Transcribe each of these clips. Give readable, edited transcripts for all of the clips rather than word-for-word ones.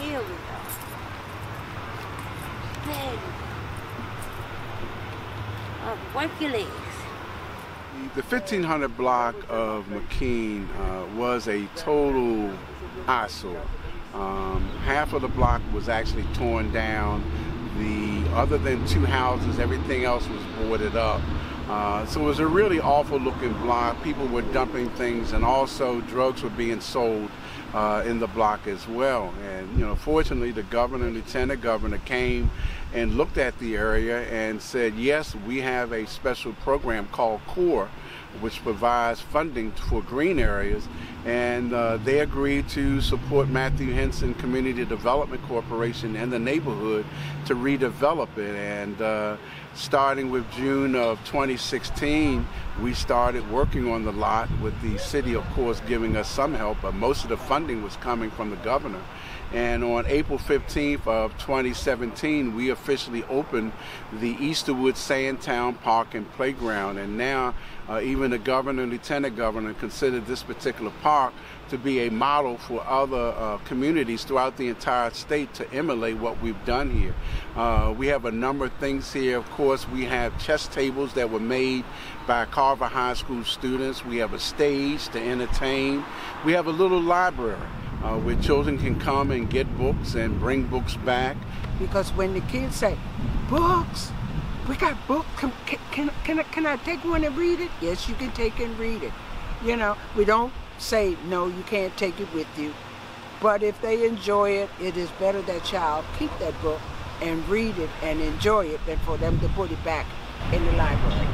Here we go. Then, work your legs. The 1500 block of McKean was a total eyesore. Half of the block was actually torn down. Other than 2 houses, everything else was boarded up. So it was a really awful looking block. People were dumping things, and also drugs were being sold in the block as well. And fortunately, the governor and lieutenant governor came and looked at the area and said, yes, we have a special program called CORE, which provides funding for green areas, and they agreed to support Matthew Henson Community Development Corporation and the neighborhood to redevelop it. And starting with June of 2016, we started working on the lot, with the city, of course, giving us some help, but most of the funding was coming from the governor. And on April 15th of 2017, we officially opened the Easterwood Sandtown Park and Playground. And now even the governor and lieutenant governor consider this particular park to be a model for other communities throughout the entire state to emulate what we've done here. We have a number of things here. Of course, we have chess tables that were made by Carver High School students. We have a stage to entertain. We have a little library where children can come and get books and bring books back. Because when the kids say, books, we got books, can I take one and read it? Yes, you can take and read it. We don't say, no, you can't take it with you. But if they enjoy it, it is better that child keep that book and read it and enjoy it than for them to put it back in the library.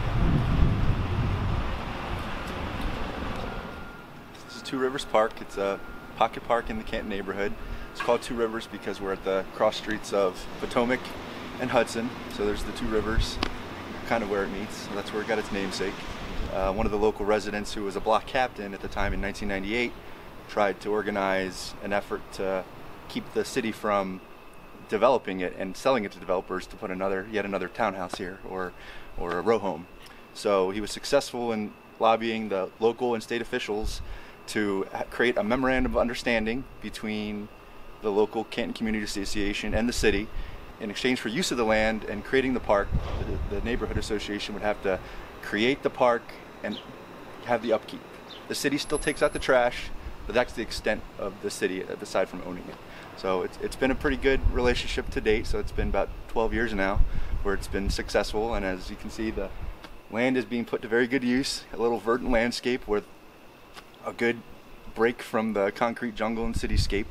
This is Two Rivers Park. It's a pocket park in the Canton neighborhood. It's called Two Rivers because we're at the cross streets of Potomac and Hudson. So there's the two rivers, kind of where it meets. So that's where it got its namesake. One of the local residents, who was a block captain at the time in 1998, tried to organize an effort to keep the city from developing it and selling it to developers to put yet another townhouse here or a row home. So he was successful in lobbying the local and state officials to create a memorandum of understanding between the local Canton Community Association and the city. In exchange for use of the land and creating the park, the neighborhood association would have to create the park and have the upkeep. The city still takes out the trash, but that's the extent of the city aside from owning it. So it's been a pretty good relationship to date. So it's been about 12 years now where it's been successful, and as you can see, the land is being put to very good use. A little verdant landscape with a good break from the concrete jungle and cityscape.